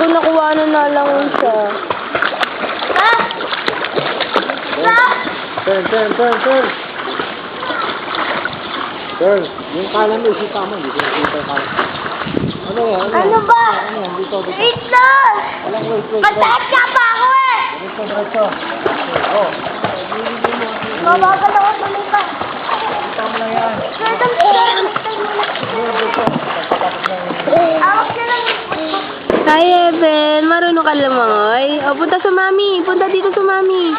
Gago, nakuha na lang siya. Turn. Turn. Yung kanan mo, isi tama. Hindi ko nakita yung kanan. Ano yan? Ano ba? Ano yan? Dito. Wait lang! Walang wait. Matatya pa ako eh! Diretso. Oh. Mabagal ako tumipas. Tama lang yan. Awak na lang. Hi, Evan. Marunong ka lumangoy? O, punta sa mami. Punta dito sa mami.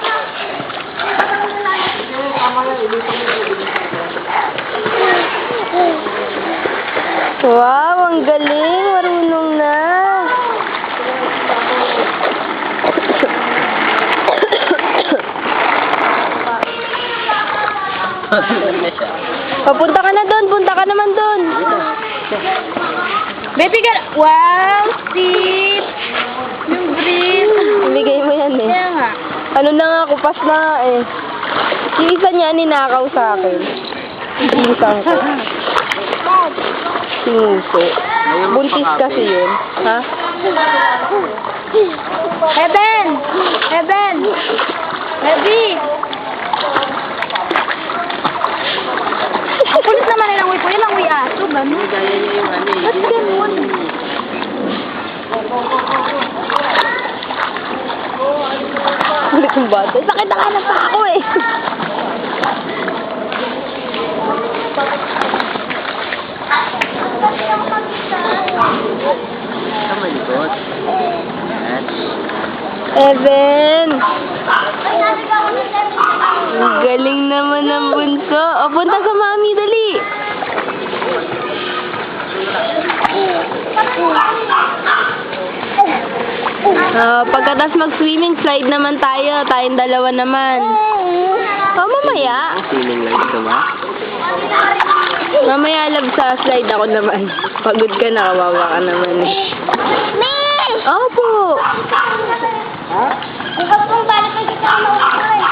Wow, ang galing. Marunong na. Papunta ka na doon. Punta ka naman doon. Baby ka. Wow, sip. Yung breeze. Ibigay mo yan eh. Kaya nga. Ano na nga, kupas na nga eh. Yung isa niya ninakaw sa akin. Pinsan ko. Sinuso. Buntis kasi yun. Ha? Eben! Baby! Ang kulit naman nilang way po. Yan ang way aso. Gano'n? Gaya niya yung ano eh. Ba't gano'n? Kulit yung bata. Sakit ang anak pa ako eh. Tama likod. Yan. Evan! Ang galing naman ng bunso. O, punta sa mami, dali. Pagkatapos mag-swimming, slide naman tayo. Tayong dalawa naman. O, mamaya. Feeling lang ito ba? Mamaya love sa slide ako naman. Pagod ka na, kawawa ka naman eh. Opo. Ikaw pong balik na kita na ako eh.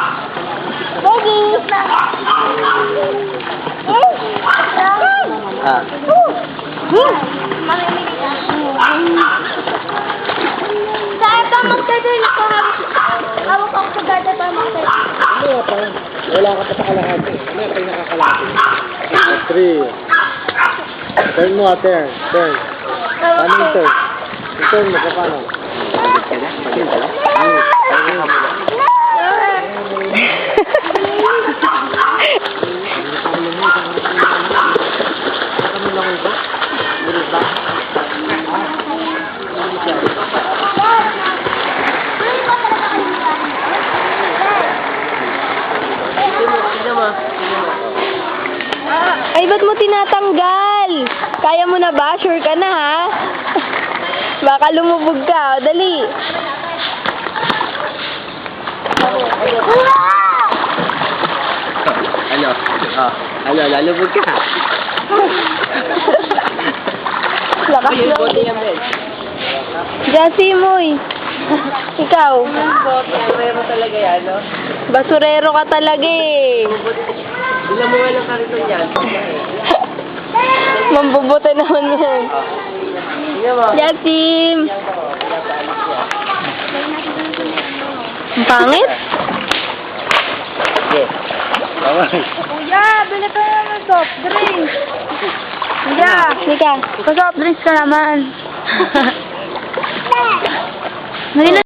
Baby! Ah. Saan ka magdadala ko? Hawak ako sa dada pa magdadala. Ano pa? Wala ka pa sa kalahati. Ano pa yung nakakalahati? 3. Turn mo, turn. Paano yung turn? Yung turn mo, paano? Pagod ka na? Pagod ka na? Pagod ka na? Ay, ba't mo tinatanggal? Kaya mo na ba? Sure ka na, ha? Baka lumubog ka. O, dali. Ano? Ano? Lalubog ka? Lakas Ayun, lang. bote yan, Ben. Jassy, Moy. Ikaw. Basurero talaga yan, no? Basurero ka talaga eh. Ilan mo nga lang kariton yan? Mambubuti naman yan. Tingnan mo. Jasim! Ang pangit? Yes. Bawal. Kuya, bili ka na ng soft drinks. Kuya, Nika. pa-soft drinks ka naman. Ngayon na